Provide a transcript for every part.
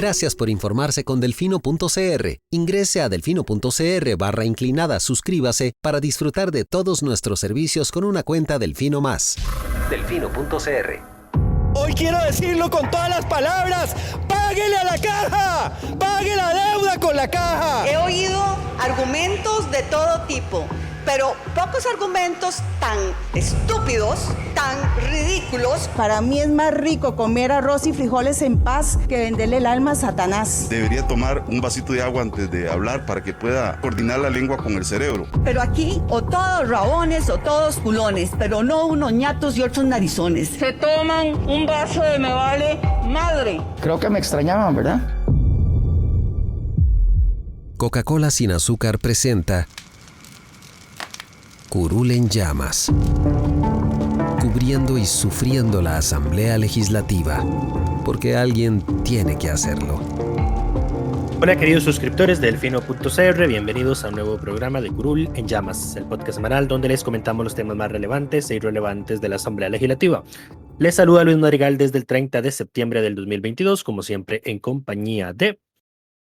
Gracias por informarse con Delfino.cr. Ingrese a delfino.cr/inclinada, suscríbase para disfrutar de todos nuestros servicios con una cuenta Delfino Más. Delfino.cr. Hoy quiero decirlo con todas las palabras: ¡páguele a la caja! ¡Pague la deuda con la caja! He oído argumentos de todo tipo, pero pocos argumentos tan estúpidos, tan ridículos. Para mí es más rico comer arroz y frijoles en paz que venderle el alma a Satanás. Debería tomar un vasito de agua antes de hablar para que pueda coordinar la lengua con el cerebro. Pero aquí, o todos rabones o todos culones, pero no unos ñatos y otros narizones. Se toman un vaso de me vale madre. Creo que me extrañaban, ¿verdad? Coca-Cola sin azúcar presenta Curul en llamas, cubriendo y sufriendo la Asamblea Legislativa, porque alguien tiene que hacerlo. Hola queridos suscriptores de Delfino.cr, bienvenidos a un nuevo programa de Curul en llamas, el podcast semanal donde les comentamos los temas más relevantes e irrelevantes de la Asamblea Legislativa. Les saluda Luis Madrigal desde el 30 de septiembre del 2022, como siempre en compañía de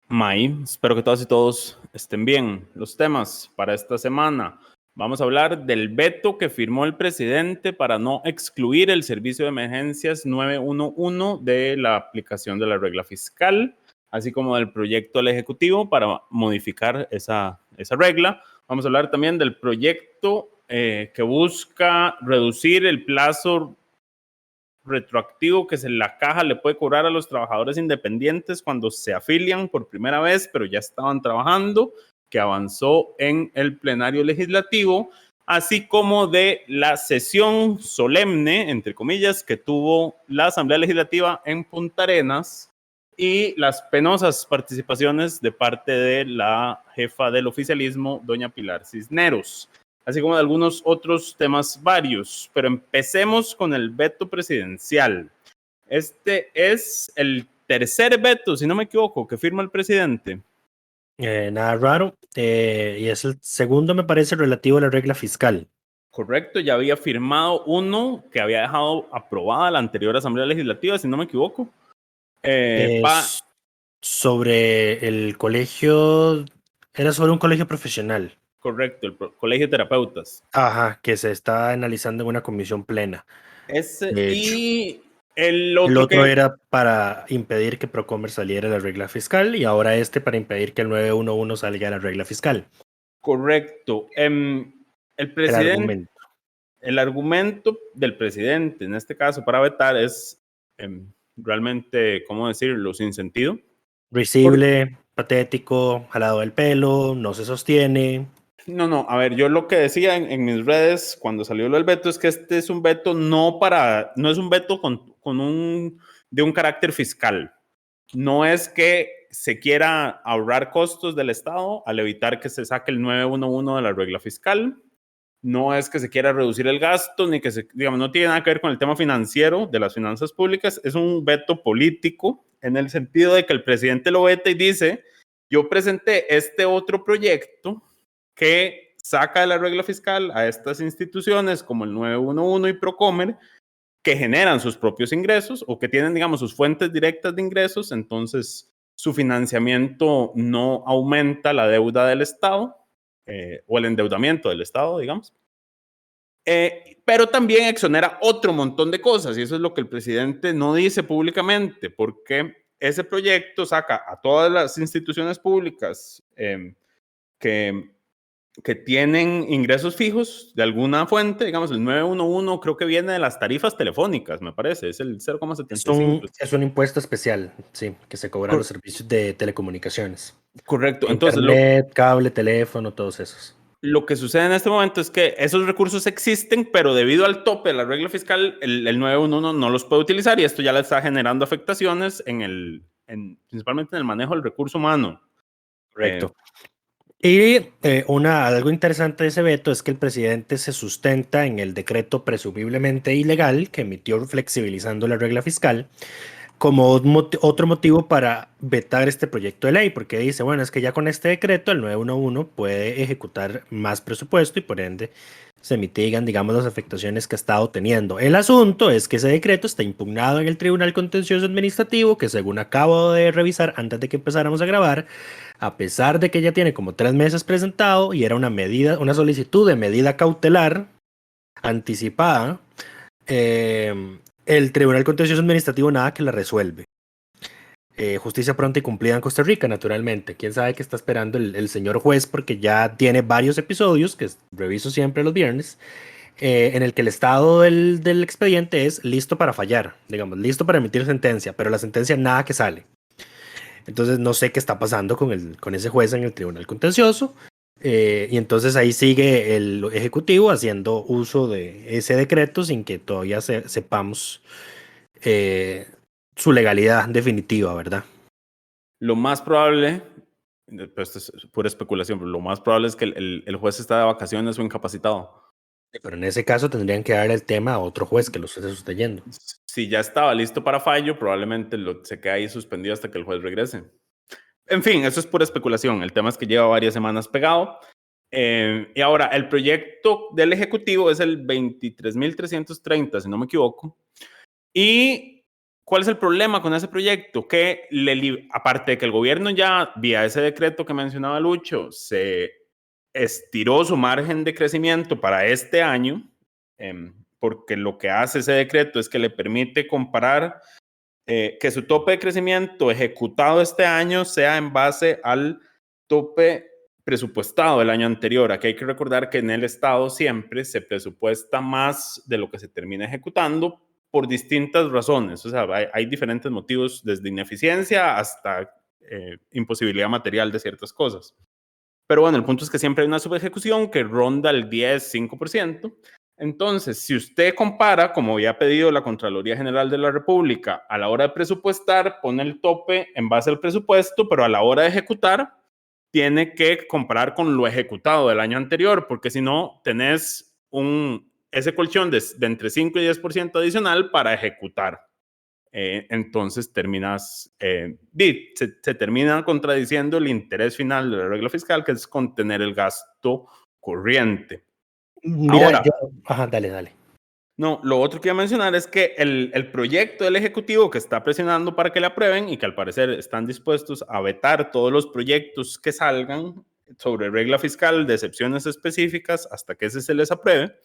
May. Espero que todas y todos estén bien. Los temas para esta semana: vamos a hablar del veto que firmó el presidente para no excluir el servicio de emergencias 911 de la aplicación de la regla fiscal, así como del proyecto del Ejecutivo para modificar esa regla. Vamos a hablar también del proyecto que busca reducir el plazo retroactivo que la caja le puede cobrar a los trabajadores independientes cuando se afilian por primera vez, pero ya estaban trabajando, que avanzó en el plenario legislativo, así como de la sesión solemne, entre comillas, que tuvo la Asamblea Legislativa en Punta Arenas y las penosas participaciones de parte de la jefa del oficialismo, doña Pilar Cisneros, así como de algunos otros temas varios. Pero empecemos con el veto presidencial. Este es el tercer veto, si no me equivoco, que firma el presidente. Nada raro, y es el segundo, me parece, relativo a la regla fiscal. Correcto, ya había firmado uno que había dejado aprobada la anterior Asamblea Legislativa, si no me equivoco. Sobre el colegio, era sobre un colegio profesional. Correcto, el colegio de terapeutas. Ajá, que se está analizando en una comisión plena. Y el otro era para impedir que Procomer saliera de la regla fiscal y ahora para impedir que el 911 salga de la regla fiscal. Correcto. El argumento del presidente, en este caso, para vetar es realmente, ¿cómo decirlo?, sin sentido. Risible, patético, jalado del pelo, no se sostiene. No, a ver, yo lo que decía en mis redes cuando salió lo del veto es que este es un veto no es un veto de un carácter fiscal. No es que se quiera ahorrar costos del Estado al evitar que se saque el 911 de la regla fiscal. No es que se quiera reducir el gasto, ni que no tiene nada que ver con el tema financiero de las finanzas públicas. Es un veto político en el sentido de que el presidente lo veta y dice: yo presenté este otro proyecto que saca de la regla fiscal a estas instituciones como el 911 y Procomer, que generan sus propios ingresos o que tienen, sus fuentes directas de ingresos. Entonces, su financiamiento no aumenta la deuda del Estado o el endeudamiento del Estado, pero también exonera otro montón de cosas, y eso es lo que el presidente no dice públicamente, porque ese proyecto saca a todas las instituciones públicas que tienen ingresos fijos de alguna fuente. El 911 creo que viene de las tarifas telefónicas, me parece, es el 0,75. Es un impuesto especial, sí, que se cobra los servicios de telecomunicaciones. Correcto. Internet, cable, teléfono, todos esos. Lo que sucede en este momento es que esos recursos existen, pero debido al tope de la regla fiscal, el 911 no los puede utilizar, y esto ya le está generando afectaciones principalmente en el manejo del recurso humano. Correcto. Y algo interesante de ese veto es que el presidente se sustenta en el decreto presumiblemente ilegal que emitió flexibilizando la regla fiscal como otro motivo para vetar este proyecto de ley, porque dice, bueno, es que ya con este decreto el 911 puede ejecutar más presupuesto y por ende se mitigan, digamos, las afectaciones que ha estado teniendo. El asunto es que ese decreto está impugnado en el Tribunal Contencioso Administrativo, que según acabo de revisar antes de que empezáramos a grabar, a pesar de que ya tiene como 3 meses presentado y era una solicitud de medida cautelar anticipada, el Tribunal Contencioso Administrativo nada que la resuelve. Justicia pronta y cumplida en Costa Rica, naturalmente. Quién sabe qué está esperando el señor juez, porque ya tiene varios episodios que reviso siempre los viernes, en el que el estado del expediente es listo para fallar, digamos, listo para emitir sentencia, pero la sentencia nada que sale. Entonces no sé qué está pasando con ese juez en el Tribunal Contencioso, y entonces ahí sigue el Ejecutivo haciendo uso de ese decreto sin que todavía sepamos su legalidad definitiva, ¿verdad? Lo más probable, pues esto es pura especulación, pero lo más probable es que el juez está de vacaciones o incapacitado. Pero en ese caso tendrían que darle el tema a otro juez que lo esté sustituyendo. Si ya estaba listo para fallo, probablemente se queda ahí suspendido hasta que el juez regrese. En fin, eso es pura especulación. El tema es que lleva varias semanas pegado. Y ahora, el proyecto del Ejecutivo es el 23.330, si no me equivoco. ¿Y cuál es el problema con ese proyecto? Que aparte de que el gobierno ya, vía ese decreto que mencionaba Lucho, se estiró su margen de crecimiento para este año, porque lo que hace ese decreto es que le permite comparar que su tope de crecimiento ejecutado este año sea en base al tope presupuestado del año anterior. Aquí hay que recordar que en el Estado siempre se presupuesta más de lo que se termina ejecutando por distintas razones. O sea, hay diferentes motivos, desde ineficiencia hasta imposibilidad material de ciertas cosas. Pero bueno, el punto es que siempre hay una subejecución que ronda el 10-5%. Entonces, si usted compara, como había pedido la Contraloría General de la República, a la hora de presupuestar, pone el tope en base al presupuesto, pero a la hora de ejecutar, tiene que comparar con lo ejecutado del año anterior, porque si no, tenés ese colchón de entre 5 y 10% adicional para ejecutar. Entonces se termina contradiciendo el interés final de la regla fiscal, que es contener el gasto corriente. Mira, ahora, dale. No, lo otro que iba a mencionar es que el proyecto del Ejecutivo que está presionando para que le aprueben y que al parecer están dispuestos a vetar todos los proyectos que salgan sobre regla fiscal de excepciones específicas hasta que ese se les apruebe,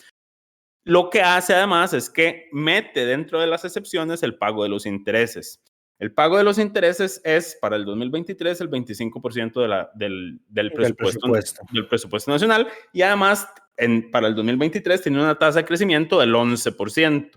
lo que hace además es que mete dentro de las excepciones el pago de los intereses. El pago de los intereses es para el 2023 el 25% del presupuesto nacional, y además para el 2023 tiene una tasa de crecimiento del 11%.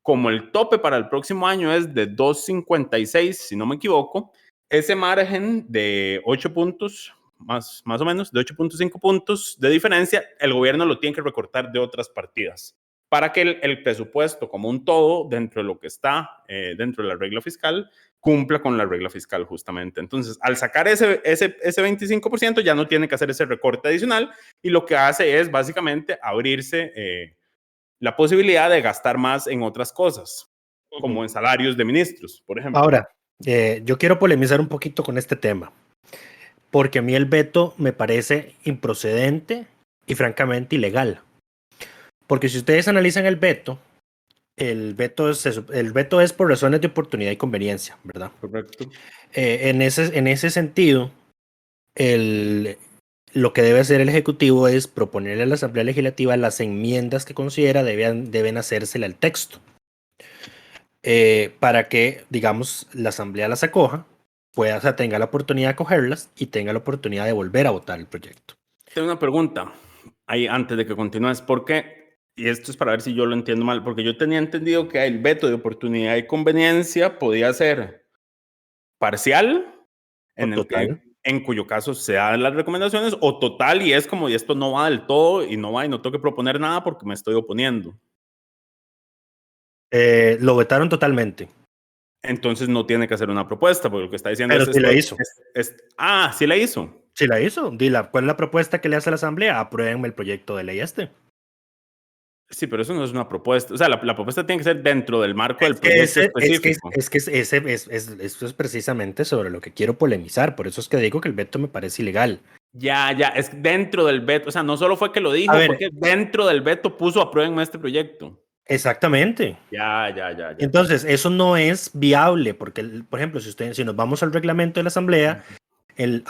Como el tope para el próximo año es de 2.56, si no me equivoco, ese margen de 8 puntos, más o menos, de 8.5 puntos de diferencia, el gobierno lo tiene que recortar de otras partidas para que el presupuesto como un todo, dentro de lo que está dentro de la regla fiscal, cumpla con la regla fiscal justamente. Entonces, al sacar ese 25%, ya no tiene que hacer ese recorte adicional, y lo que hace es básicamente abrirse la posibilidad de gastar más en otras cosas, como en salarios de ministros, por ejemplo. Ahora, yo quiero polemizar un poquito con este tema, porque a mí el veto me parece improcedente y francamente ilegal. Porque si ustedes analizan el veto es por razones de oportunidad y conveniencia, ¿verdad? Correcto. En ese sentido, lo que debe hacer el Ejecutivo es proponerle a la Asamblea Legislativa las enmiendas que considera deben hacérsele al texto, para que, digamos, la Asamblea las acoja, tenga la oportunidad de acogerlas y tenga la oportunidad de volver a votar el proyecto. Tengo una pregunta ahí antes de que continúes. ¿Por qué? Y esto es para ver si yo lo entiendo mal, porque yo tenía entendido que el veto de oportunidad y conveniencia podía ser parcial, en cuyo caso se dan las recomendaciones, o total, y es como, y esto no va del todo, y no tengo que proponer nada porque me estoy oponiendo. Lo vetaron totalmente. Entonces no tiene que hacer una propuesta, porque lo que está diciendo pero sí la hizo. Sí la hizo. Sí la hizo. ¿Cuál es la propuesta que le hace a la Asamblea? Apruébenme el proyecto de ley Sí, pero eso no es una propuesta. O sea, la propuesta tiene que ser dentro del marco del proyecto específico. Esto es precisamente sobre lo que quiero polemizar. Por eso es que digo que el veto me parece ilegal. Ya, es dentro del veto. O sea, no solo fue que lo dijo, fue que dentro del veto puso aprueben este proyecto. Exactamente. Ya. Entonces, eso no es viable, porque, por ejemplo, si nos vamos al reglamento de la Asamblea, el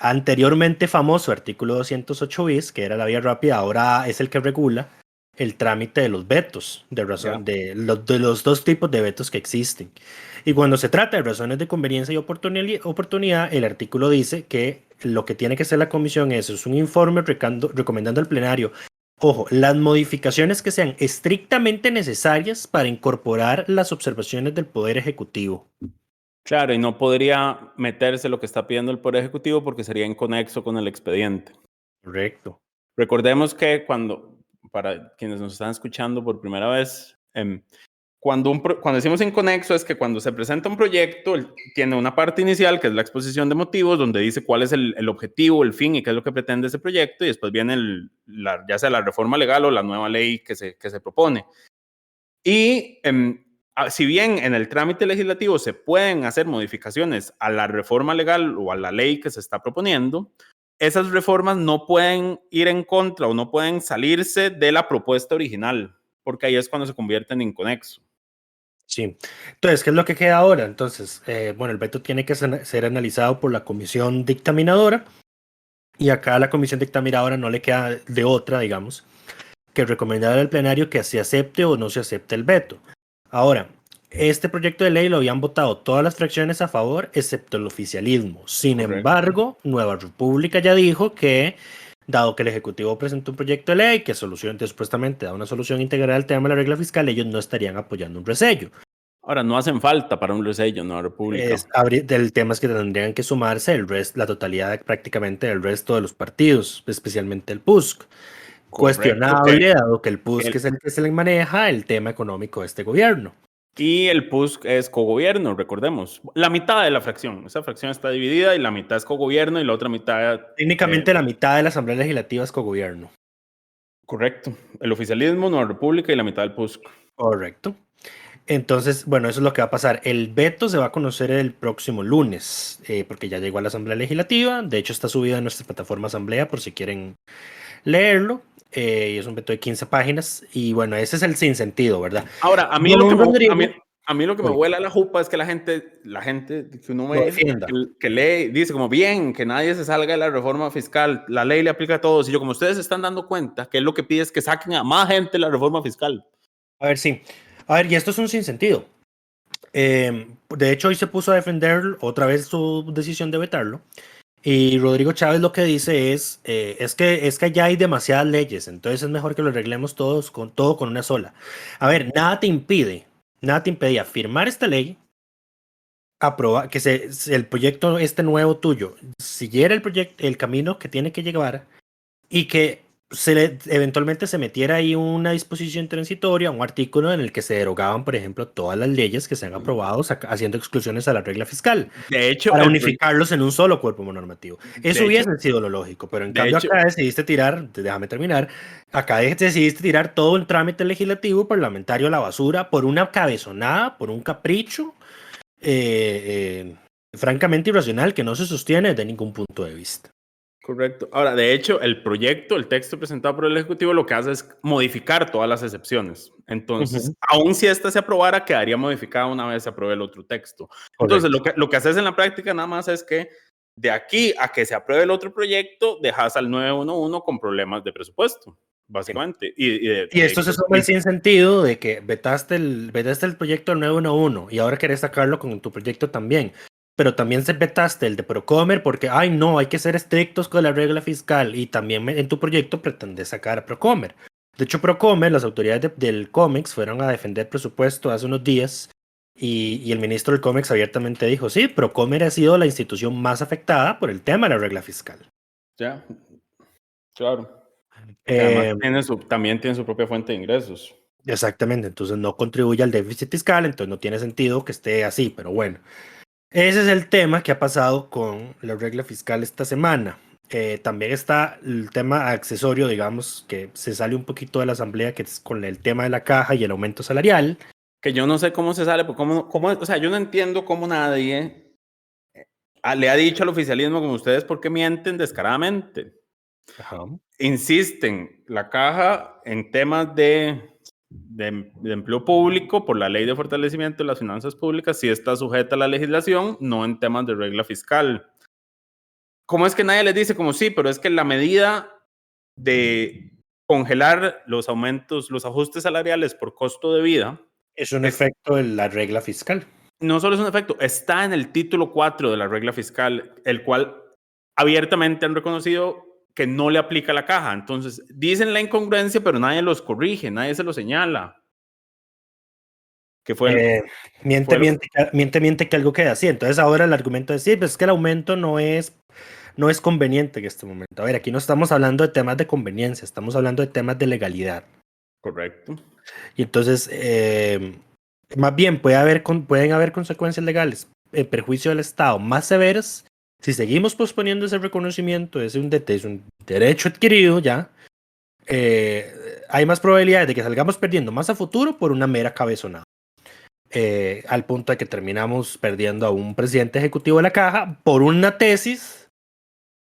anteriormente famoso artículo 208 bis, que era la vía rápida, ahora es el que regula el trámite de los vetos, de los dos tipos de vetos que existen. Y cuando se trata de razones de conveniencia y oportunidad, el artículo dice que lo que tiene que hacer la comisión es un informe recomendando al plenario, ojo, las modificaciones que sean estrictamente necesarias para incorporar las observaciones del Poder Ejecutivo. Claro, y no podría meterse lo que está pidiendo el Poder Ejecutivo porque sería inconexo con el expediente. Correcto. Recordemos que para quienes nos están escuchando por primera vez, cuando decimos inconexo es que cuando se presenta un proyecto, tiene una parte inicial que es la exposición de motivos, donde dice cuál es el objetivo, el fin y qué es lo que pretende ese proyecto, y después viene ya sea la reforma legal o la nueva ley que se propone. Y si bien en el trámite legislativo se pueden hacer modificaciones a la reforma legal o a la ley que se está proponiendo, esas reformas no pueden ir en contra o no pueden salirse de la propuesta original, porque ahí es cuando se convierte en inconexo. Sí. Entonces, ¿qué es lo que queda ahora? Entonces, el veto tiene que ser analizado por la comisión dictaminadora, y acá a la comisión dictaminadora no le queda de otra, digamos, que recomendar al plenario que se acepte o no se acepte el veto. Ahora, este proyecto de ley lo habían votado todas las fracciones a favor, excepto el oficialismo. Sin embargo, Nueva República ya dijo que, dado que el Ejecutivo presentó un proyecto de ley que supuestamente da una solución integral al tema de la regla fiscal, ellos no estarían apoyando un resello. Ahora, no hacen falta para un resello, Nueva República. El tema es que tendrían que sumarse la totalidad prácticamente del resto de los partidos, especialmente el PUSC. Cuestionable, dado que el PUSC es el que se le maneja el tema económico de este gobierno. Y el PUSC es cogobierno, recordemos. La mitad de la fracción. Esa fracción está dividida y la mitad es cogobierno y la otra mitad... Técnicamente la mitad de la Asamblea Legislativa es cogobierno. Correcto. El oficialismo, Nueva República y la mitad del PUSC. Correcto. Entonces, bueno, eso es lo que va a pasar. El veto se va a conocer el próximo lunes, porque ya llegó a la Asamblea Legislativa. De hecho, está subido en nuestra plataforma Asamblea por si quieren leerlo. Y es un veto de 15 páginas. Y bueno, ese es el sinsentido, ¿verdad? Ahora, a mí lo que me huele a la jupa es que la gente que uno ve, que lee, dice como bien, que nadie se salga de la reforma fiscal, la ley le aplica a todos. Y yo, como ustedes se están dando cuenta, que es lo que pide es que saquen a más gente de la reforma fiscal. A ver, sí. A ver, y esto es un sinsentido. De hecho, hoy se puso a defender otra vez su decisión de vetarlo. Y Rodrigo Chávez lo que dice es que ya hay demasiadas leyes, entonces es mejor que lo arreglemos todo con una sola. A ver, nada te impedía firmar esta ley, aprobar, que el proyecto nuevo tuyo siguiera el camino que tiene que llevar, y que eventualmente se metiera ahí una disposición transitoria, un artículo en el que se derogaban, por ejemplo, todas las leyes que se han aprobado haciendo exclusiones a la regla fiscal. De hecho, para unificarlos en un solo cuerpo normativo. Eso hubiese sido lo lógico, pero en cambio acá decidiste tirar, déjame terminar, decidiste tirar todo el trámite legislativo parlamentario a la basura por una cabezonada, por un capricho francamente irracional que no se sostiene desde ningún punto de vista. Correcto. Ahora, de hecho, el texto presentado por el Ejecutivo lo que hace es modificar todas las excepciones. Entonces, aun si esta se aprobara, quedaría modificada una vez se apruebe el otro texto. Correcto. Entonces, lo que haces en la práctica nada más es que de aquí a que se apruebe el otro proyecto, dejas al 911 con problemas de presupuesto, básicamente. Y esto se suma el sinsentido de que vetaste el proyecto del 911 y ahora querés sacarlo con tu proyecto también. Pero también se vetaste el de Procomer porque, no, hay que ser estrictos con la regla fiscal, y también en tu proyecto pretendes sacar a Procomer. De hecho, Procomer, las autoridades del COMEX fueron a defender presupuesto hace unos días, y el ministro del COMEX abiertamente dijo, sí, Procomer ha sido la institución más afectada por el tema de la regla fiscal. Ya, claro. Además, también tiene su propia fuente de ingresos. Exactamente, entonces no contribuye al déficit fiscal, entonces no tiene sentido que esté así, pero bueno. Ese es el tema que ha pasado con la regla fiscal esta semana. También está el tema accesorio, digamos, que se sale un poquito de la asamblea, que es con el tema de la caja y el aumento salarial. Que yo no sé cómo se sale, porque o sea, yo no entiendo cómo nadie le ha dicho al oficialismo, como ustedes, ¿por qué mienten descaradamente? Ajá. Insisten la caja en temas de empleo público por la ley de fortalecimiento de las finanzas públicas, sí está sujeta a la legislación, no en temas de regla fiscal. ¿Cómo es que nadie les dice como sí, pero es que la medida de congelar los aumentos, los ajustes salariales por costo de vida Es un efecto de la regla fiscal. no solo es un efecto, está en el título 4 de la regla fiscal, el cual abiertamente han reconocido que no le aplica a la caja. Entonces, dicen la incongruencia, pero nadie los corrige, nadie se lo señala. Que fue Miente que algo queda así. Entonces ahora el argumento es, sí, pues es que el aumento no es conveniente en este momento. A ver, aquí no estamos hablando de temas de conveniencia, estamos hablando de temas de legalidad. correcto. Y entonces, más bien pueden haber consecuencias legales en perjuicio del Estado más severas si seguimos posponiendo ese reconocimiento, es un derecho adquirido ya. Hay más probabilidades de que salgamos perdiendo más a futuro por una mera cabezonada. Al punto de que terminamos perdiendo a un presidente ejecutivo de la caja por una tesis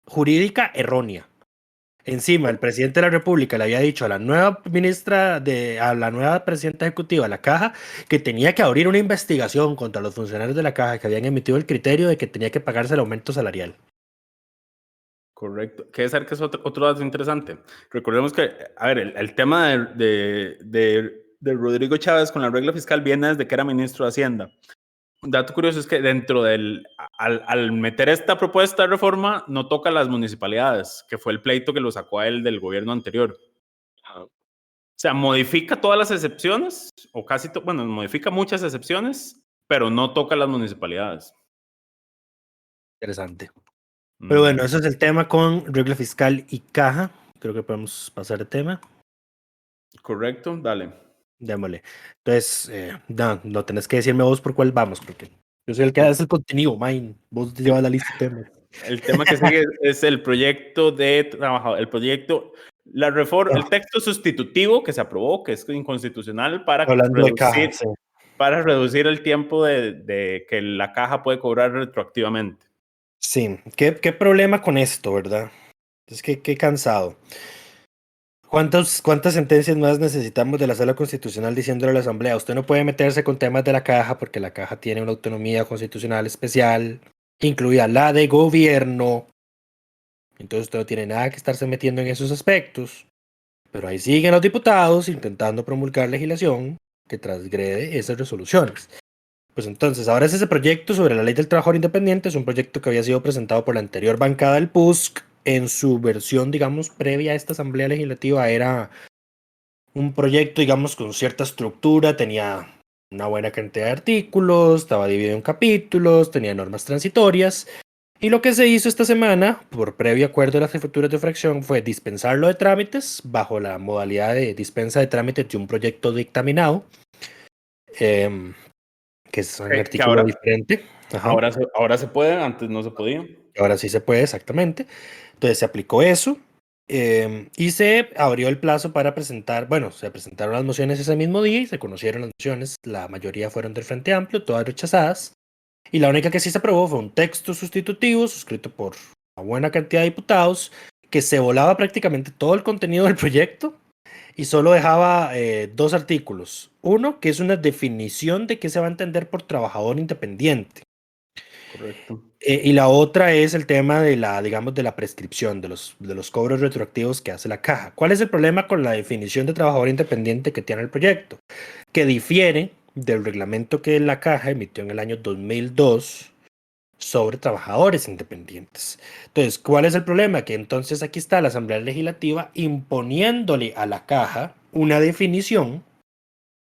jurídica errónea. Encima, el presidente de la República le había dicho a la nueva presidenta ejecutiva de la caja que tenía que abrir una investigación contra los funcionarios de la caja que habían emitido el criterio de que tenía que pagarse el aumento salarial. Correcto. Que es otro dato interesante. Recordemos que, a ver, el tema de Rodrigo Chávez con la regla fiscal viene desde que era ministro de Hacienda. Un dato curioso es que al meter esta propuesta de reforma, no toca a las municipalidades, que fue el pleito que lo sacó a él del gobierno anterior. O sea, modifica todas las excepciones, o casi, modifica muchas excepciones, pero no toca a las municipalidades. Interesante. Pero bueno, eso es el tema con regla fiscal y caja. Creo que podemos pasar de tema. Correcto, dale. Démosle. Entonces, no tenés que decirme vos por cuál vamos, porque yo soy el que hace el contenido, mine. Vos te llevas la lista de temas. El tema que sigue es el proyecto de trabajo, el texto sustitutivo que se aprobó, que es inconstitucional para reducir el tiempo de que la caja puede cobrar retroactivamente. Sí, ¿qué problema con esto, verdad? Es que qué cansado. ¿Cuántas sentencias más necesitamos de la Sala Constitucional diciéndole a la Asamblea? Usted no puede meterse con temas de la caja porque la caja tiene una autonomía constitucional especial, incluida la de gobierno. Entonces usted no tiene nada que estarse metiendo en esos aspectos. Pero ahí siguen los diputados intentando promulgar legislación que transgrede esas resoluciones. Pues entonces, ahora es ese proyecto sobre la ley del trabajador independiente, es un proyecto que había sido presentado por la anterior bancada del PUSC. En su versión, digamos, previa a esta asamblea legislativa, era un proyecto, digamos, con cierta estructura, tenía una buena cantidad de artículos, estaba dividido en capítulos, tenía normas transitorias, y lo que se hizo esta semana, por previo acuerdo de las jefaturas de fracción, fue dispensarlo de trámites, bajo la modalidad de dispensa de trámites de un proyecto dictaminado, que es un artículo diferente. Ajá. Ahora se puede, antes no se podía. Ahora sí se puede, exactamente. Entonces se aplicó eso y se abrió el plazo para presentar, se presentaron las mociones ese mismo día y se conocieron las mociones, la mayoría fueron del Frente Amplio, todas rechazadas, y la única que sí se aprobó fue un texto sustitutivo suscrito por una buena cantidad de diputados que se volaba prácticamente todo el contenido del proyecto y solo dejaba 2 artículos. Uno, que es una definición de qué se va a entender por trabajador independiente. Correcto. Y la otra es el tema de la prescripción, de los cobros retroactivos que hace la caja. ¿Cuál es el problema con la definición de trabajador independiente que tiene el proyecto? Que difiere del reglamento que la caja emitió en el año 2002 sobre trabajadores independientes. Entonces, ¿cuál es el problema? Que entonces aquí está la Asamblea Legislativa imponiéndole a la caja una definición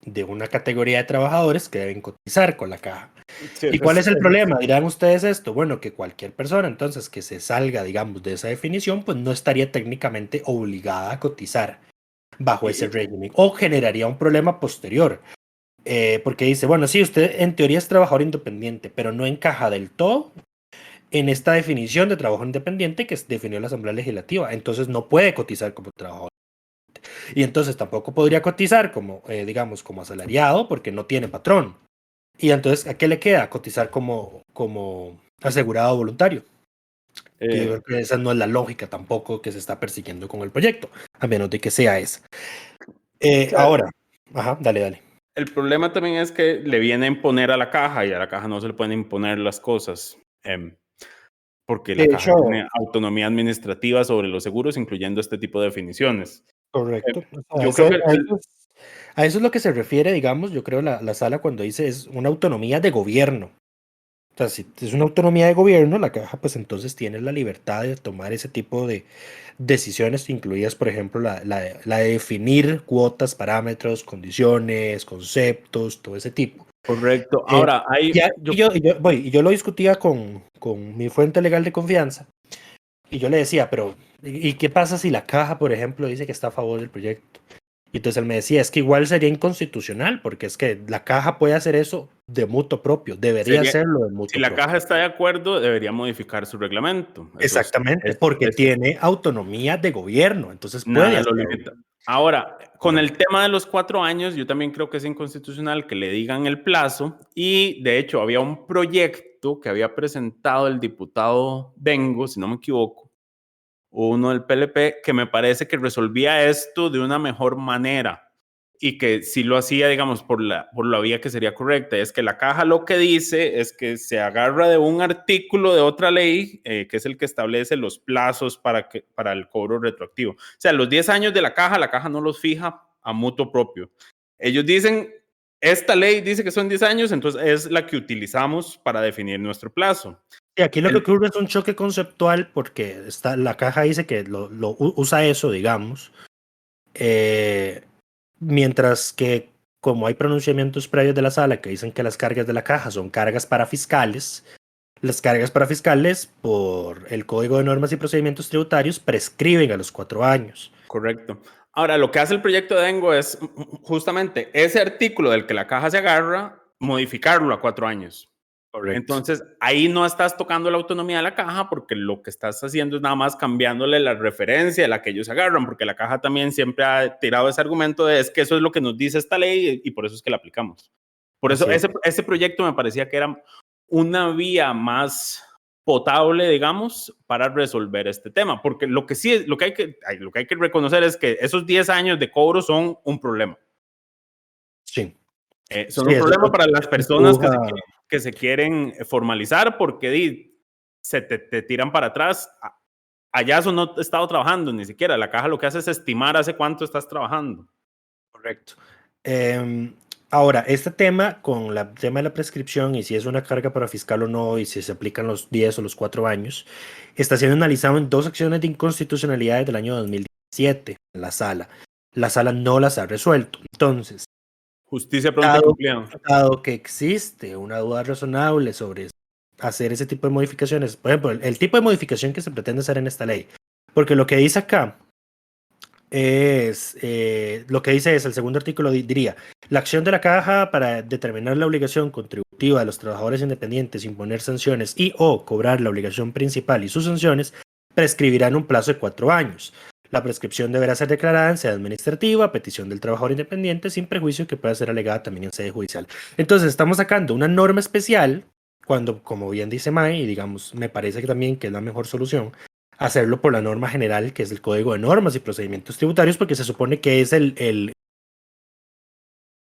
de una categoría de trabajadores que deben cotizar con la caja. Sí, ¿y cuál es el problema? Dirán ustedes esto. Bueno, que cualquier persona entonces que se salga, digamos, de esa definición, pues no estaría técnicamente obligada a cotizar bajo ese régimen o generaría un problema posterior. Porque dice, bueno, sí, usted en teoría es trabajador independiente, pero no encaja del todo en esta definición de trabajo independiente que definió la Asamblea Legislativa. Entonces no puede cotizar como trabajador. Y entonces tampoco podría cotizar como, digamos, como asalariado porque no tiene patrón. Y entonces, ¿a qué le queda? Cotizar como asegurado voluntario. Yo Eh, creo que esa no es la lógica tampoco que se está persiguiendo con el proyecto, a menos de que sea esa. Ahora, ajá, dale. el problema también es que le viene a imponer a la caja y a la caja no se le pueden imponer las cosas. Porque De la caja hecho, tiene autonomía administrativa sobre los seguros, incluyendo este tipo de definiciones. correcto. O sea, Yo creo que a eso es lo que se refiere, digamos, yo creo, la sala cuando dice es una autonomía de gobierno. O sea, si es una autonomía de gobierno, la caja pues entonces tiene la libertad de tomar ese tipo de decisiones, incluidas, por ejemplo, la de definir cuotas, parámetros, condiciones, conceptos, todo ese tipo. correcto. Ahora, Y yo lo discutía con mi fuente legal de confianza y yo le decía, pero ¿y qué pasa si la caja, por ejemplo, dice que está a favor del proyecto? Y entonces él me decía, es que igual sería inconstitucional, porque es que la caja puede hacer eso de mutuo propio, debería hacerlo de mutuo si la propio. caja está de acuerdo, debería modificar su reglamento. Exactamente, porque tiene autonomía de gobierno, entonces puede Nada lo hacerlo. limita. Ahora, con el tema de los 4 años, yo también creo que es inconstitucional que le digan el plazo y de hecho había un proyecto que había presentado el diputado Dengo, si no me equivoco, uno del PLP, que me parece que resolvía esto de una mejor manera y que si lo hacía, digamos, por la vía que sería correcta. Es que la caja lo que dice es que se agarra de un artículo de otra ley, que es el que establece los plazos para el cobro retroactivo. O sea, los 10 años de la caja no los fija a mutuo propio. Ellos dicen, esta ley dice que son 10 años, entonces es la que utilizamos para definir nuestro plazo. Y aquí lo que ocurre es un choque conceptual porque la caja dice que usa eso, digamos, mientras que como hay pronunciamientos previos de la sala que dicen que las cargas de la caja son cargas para fiscales, las cargas para fiscales por el Código de Normas y Procedimientos Tributarios prescriben a los 4 años. Correcto. Ahora, lo que hace el proyecto de Dengo es justamente ese artículo del que la caja se agarra, modificarlo a 4 años. Correcto. Entonces, ahí no estás tocando la autonomía de la caja porque lo que estás haciendo es nada más cambiándole la referencia a la que ellos agarran, porque la caja también siempre ha tirado ese argumento de es que eso es lo que nos dice esta ley y por eso es que la aplicamos. Por eso ese proyecto me parecía que era una vía más potable, digamos, para resolver este tema, porque lo que hay que reconocer es que esos 10 años de cobro son un problema. Sí. Son un problema para las personas que se quieren formalizar porque se te tiran para atrás. Allá eso no he estado trabajando ni siquiera. La caja lo que hace es estimar hace cuánto estás trabajando. Correcto. Ahora, este tema con el tema de la prescripción y si es una carga para fiscal o no y si se aplican los 10 o los 4 años, está siendo analizado en 2 acciones de inconstitucionalidad del año 2017 en la sala. La sala no las ha resuelto. Entonces, justicia pronta y cumplida. Dado que existe una duda razonable sobre hacer ese tipo de modificaciones, por ejemplo, el tipo de modificación que se pretende hacer en esta ley, porque lo que dice acá es, lo que dice es, el segundo artículo diría, la acción de la caja para determinar la obligación contributiva de los trabajadores independientes, imponer sanciones y o cobrar la obligación principal y sus sanciones, prescribirá en un plazo de 4 años. La prescripción deberá ser declarada en sede administrativa a petición del trabajador independiente sin prejuicio que pueda ser alegada también en sede judicial. Entonces estamos sacando una norma especial cuando, como bien dice Mae, y digamos, me parece que también que es la mejor solución, hacerlo por la norma general, que es el Código de Normas y Procedimientos Tributarios, porque se supone que es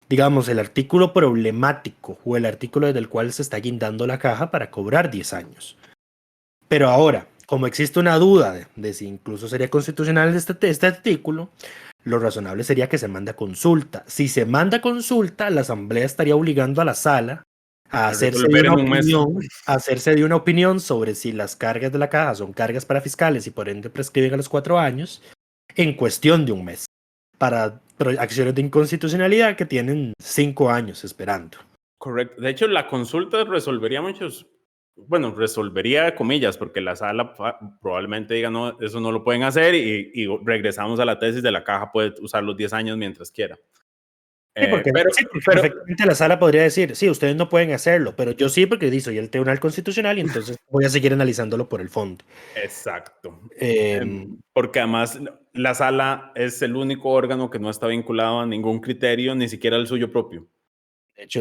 digamos, el artículo problemático o el artículo desde el cual se está guindando la caja para cobrar 10 años. Pero ahora, como existe una duda de si incluso sería constitucional este artículo, lo razonable sería que se mande a consulta. Si se manda a consulta, la Asamblea estaría obligando a la sala a hacerse de una opinión sobre si las cargas de la caja son cargas para fiscales y por ende prescriben a los 4 años en cuestión de un mes para acciones de inconstitucionalidad que tienen 5 años esperando. Correcto. De hecho, la consulta resolvería resolvería comillas, porque la sala probablemente diga, no, eso no lo pueden hacer y regresamos a la tesis de la caja, puede usar los 10 años mientras quiera. Sí, porque perfectamente la sala podría decir, sí, ustedes no pueden hacerlo, pero yo sí, porque soy el Tribunal Constitucional y entonces voy a seguir analizándolo por el fondo. Exacto. Porque además la sala es el único órgano que no está vinculado a ningún criterio, ni siquiera al suyo propio.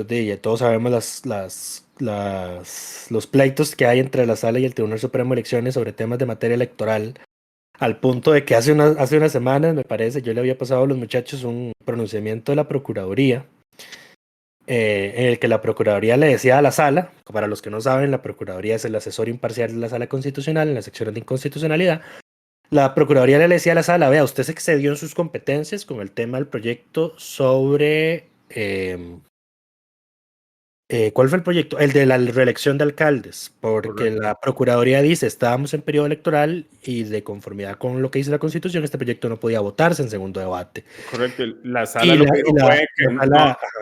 De hecho, todos sabemos los pleitos que hay entre la Sala y el Tribunal Supremo de Elecciones sobre temas de materia electoral, al punto de que hace unas semanas, me parece, yo le había pasado a los muchachos un pronunciamiento de la Procuraduría, en el que la Procuraduría le decía a la Sala, para los que no saben, la Procuraduría es el asesor imparcial de la Sala Constitucional en las secciones de inconstitucionalidad. La Procuraduría le decía a la Sala, vea, usted se excedió en sus competencias con el tema del proyecto sobre... ¿cuál fue el proyecto? El de la reelección de alcaldes, porque Correcto. la Procuraduría dice, estábamos en periodo electoral y de conformidad con lo que dice la Constitución, este proyecto no podía votarse en segundo debate. Correcto, la Sala lo que dijo fue que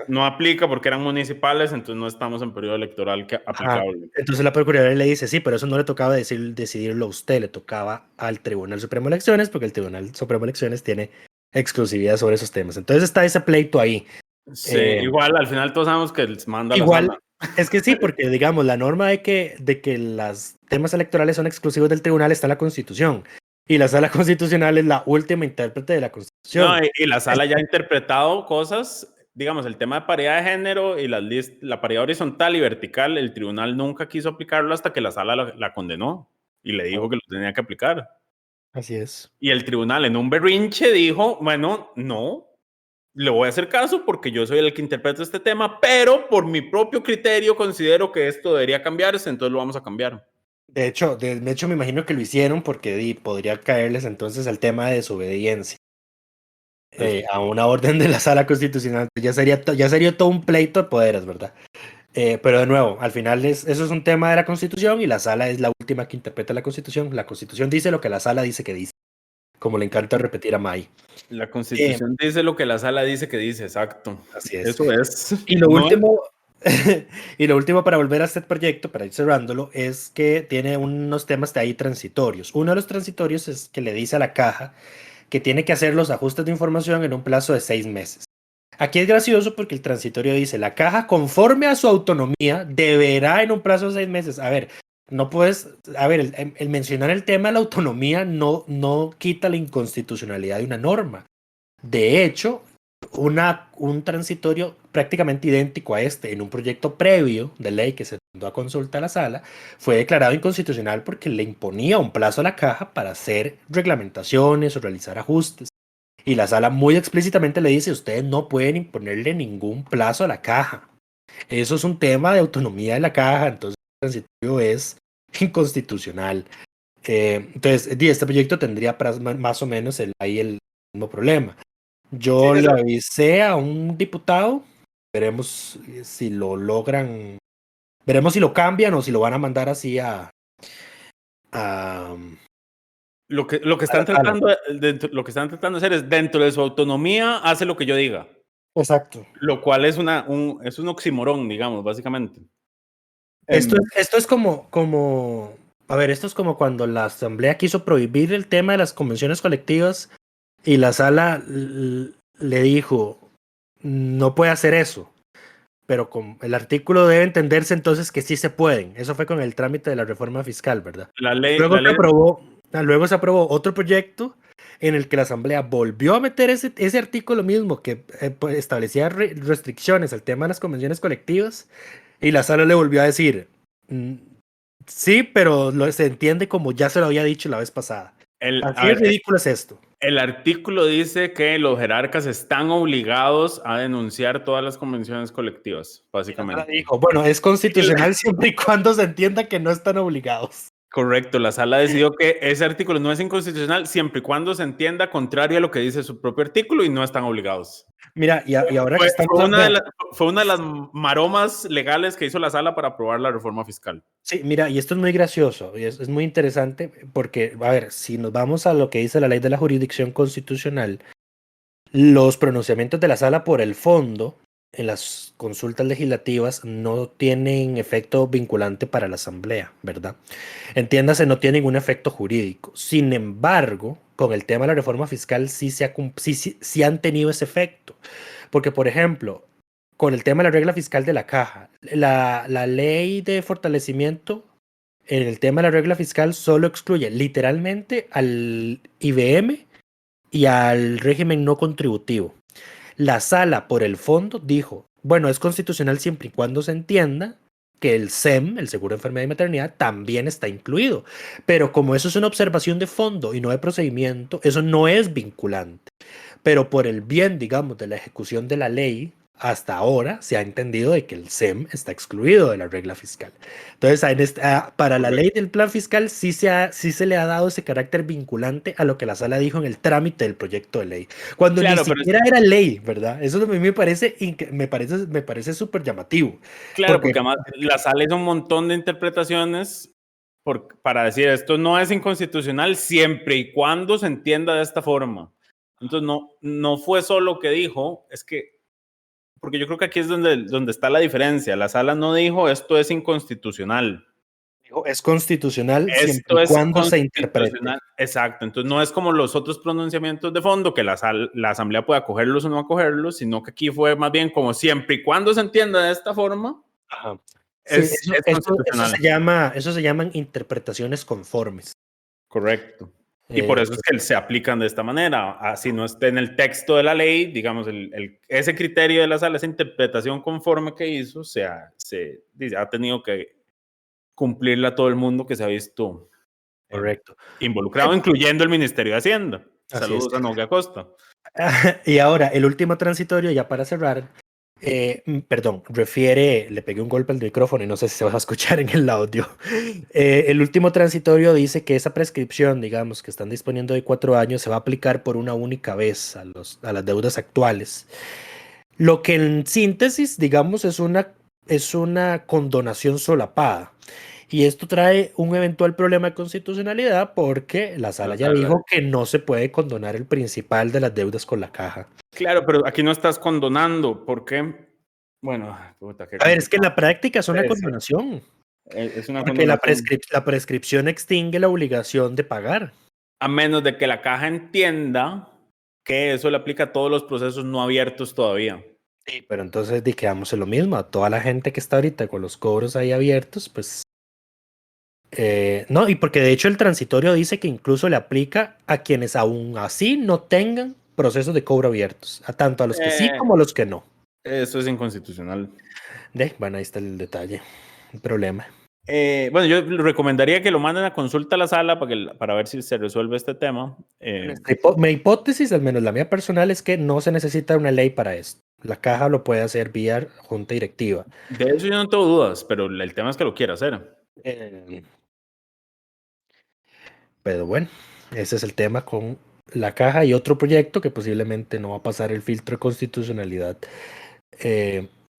no aplica porque eran municipales, entonces no estamos en periodo electoral aplicable. Entonces la Procuraduría le dice, sí, pero eso no le tocaba decidirlo a usted, le tocaba al Tribunal Supremo de Elecciones, porque el Tribunal Supremo de Elecciones tiene exclusividad sobre esos temas. Entonces está ese pleito ahí. Sí, igual al final todos sabemos que les manda igual, la Sala. Es que sí, porque digamos, la norma de que los temas electorales son exclusivos del tribunal está en la Constitución. Y la Sala Constitucional es la última intérprete de la Constitución. No, y la Sala ya ha interpretado cosas, digamos, el tema de paridad de género y la paridad horizontal y vertical, el tribunal nunca quiso aplicarlo hasta que la Sala la condenó y le dijo que lo tenía que aplicar. Así es. Y el tribunal en un berrinche dijo, bueno, no, le voy a hacer caso porque yo soy el que interpreta este tema, pero por mi propio criterio considero que esto debería cambiarse, entonces lo vamos a cambiar. De hecho, me imagino que lo hicieron porque podría caerles entonces el tema de desobediencia a una orden de la Sala Constitucional. Ya sería todo un pleito de poderes, ¿verdad? Pero de nuevo, al final eso es un tema de la Constitución y la Sala es la última que interpreta la Constitución. La Constitución dice lo que la Sala dice que dice, como le encanta repetir a Mai. La Constitución dice lo que la Sala dice que dice, exacto. Así es. Eso es. Y lo último, y lo último para volver a este proyecto, para ir cerrándolo, es que tiene unos temas de ahí transitorios. Uno de los transitorios es que le dice a la caja que tiene que hacer los ajustes de información en un plazo de 6 meses. Aquí es gracioso porque el transitorio dice, la caja conforme a su autonomía deberá en un plazo de 6 meses. A ver, no puedes, el mencionar el tema de la autonomía no quita la inconstitucionalidad de una norma. De hecho, un transitorio prácticamente idéntico a este en un proyecto previo de ley que se mandó a consulta a la Sala fue declarado inconstitucional porque le imponía un plazo a la caja para hacer reglamentaciones o realizar ajustes. Y la Sala muy explícitamente le dice, ustedes no pueden imponerle ningún plazo a la caja. Eso es un tema de autonomía de la caja, entonces el transitorio es inconstitucional. Entonces, este proyecto tendría más o menos ahí el mismo problema. Yo le avisé a un diputado, veremos si lo logran, veremos si lo cambian o si lo van a mandar así lo que están tratando de hacer es dentro de su autonomía hace lo que yo diga. Exacto. Lo cual es un oxímoron, digamos, básicamente. Esto es como esto es como cuando la Asamblea quiso prohibir el tema de las convenciones colectivas y la Sala le dijo, no puede hacer eso, pero con el artículo debe entenderse entonces que sí se pueden. Eso fue con el trámite de la reforma fiscal, ¿verdad? Luego se aprobó otro proyecto en el que la Asamblea volvió a meter ese artículo mismo que establecía restricciones al tema de las convenciones colectivas y la Sala le volvió a decir, sí, pero se entiende como ya se lo había dicho la vez pasada. Así ridículo es esto. El artículo dice que los jerarcas están obligados a denunciar todas las convenciones colectivas, básicamente. Dijo, bueno, es constitucional siempre y cuando se entienda que no están obligados. Correcto, la Sala decidió que ese artículo no es inconstitucional siempre y cuando se entienda contrario a lo que dice su propio artículo y no están obligados. Mira, y ahora que estamos... Fue una de las maromas legales que hizo la Sala para aprobar la reforma fiscal. Sí, mira, y esto es muy gracioso, y es muy interesante porque, a ver, si nos vamos a lo que dice la ley de la jurisdicción constitucional, los pronunciamientos de la Sala por el fondo en las consultas legislativas no tienen efecto vinculante para la Asamblea, ¿verdad? Entiéndase, no tienen un efecto jurídico. Sin embargo, con el tema de la reforma fiscal sí han tenido ese efecto. Porque, por ejemplo, con el tema de la regla fiscal de la caja, la ley de fortalecimiento en el tema de la regla fiscal solo excluye literalmente al IBM y al régimen no contributivo. La Sala, por el fondo, dijo, bueno, es constitucional siempre y cuando se entienda que el SEM, el seguro de enfermedad y maternidad, también está incluido. Pero como eso es una observación de fondo y no de procedimiento, eso no es vinculante. Pero por el bien, digamos, de la ejecución de la ley, hasta ahora se ha entendido de que el SEM está excluido de la regla fiscal. Entonces, para la ley del plan fiscal sí se le ha dado ese carácter vinculante a lo que la sala dijo en el trámite del proyecto de ley. Cuando Claro, ni pero siquiera era ley, ¿verdad? Eso a mí me parece súper llamativo. claro, porque además la sala hizo un montón de interpretaciones para decir esto no es inconstitucional siempre y cuando se entienda de esta forma. Entonces no fue solo que dijo, es que, porque yo creo que aquí es donde está la diferencia. La sala no dijo esto es inconstitucional. Dijo, es constitucional siempre Esto y es cuando se interprete. constitucional. Exacto. Entonces no es como los otros pronunciamientos de fondo que la asamblea puede acogerlos o no acogerlos, sino que aquí fue más bien como siempre y cuando se entienda de esta forma. Ajá. Es Sí, constitucional. eso se llaman interpretaciones conformes. Correcto. Y por eso es que se aplican de esta manera. Así no esté en el texto de la ley, digamos, ese criterio de la sala, esa interpretación conforme que hizo, ha tenido que cumplirla todo el mundo que se ha visto correcto. Involucrado, incluyendo el Ministerio de Hacienda. Así Saludos es. a Nogue Acosta. Y ahora, el último transitorio, ya para cerrar, le pegué un golpe al micrófono y no sé si se va a escuchar en el audio. El último transitorio dice que esa prescripción, digamos, que están disponiendo de 4 años, se va a aplicar por una única vez a las deudas actuales. Lo que en síntesis, digamos, es una condonación solapada. Y esto trae un eventual problema de constitucionalidad porque la sala ya dijo que no se puede condonar el principal de las deudas con la caja. Claro, pero aquí no estás condonando, porque, bueno, a ver, es que en la práctica es una condonación. Es una porque condonación. la prescripción extingue la obligación de pagar. A menos de que la caja entienda que eso le aplica a todos los procesos no abiertos todavía. Sí, pero entonces quedamos en lo mismo. A toda la gente que está ahorita con los cobros ahí abiertos, pues... no, y porque de hecho el transitorio dice que incluso le aplica a quienes aún así no tengan procesos de cobro abiertos, tanto a los que sí como a los que no. Eso es inconstitucional. Bueno, ahí está el problema. Bueno, yo recomendaría que lo manden a consulta a la sala para ver si se resuelve este tema. Mi hipótesis, al menos la mía personal, es que no se necesita una ley para esto. La caja lo puede hacer vía junta directiva. De eso yo no tengo dudas, pero el tema es que lo quiera hacer. Pero bueno, ese es el tema con la caja y otro proyecto que posiblemente no va a pasar el filtro de constitucionalidad.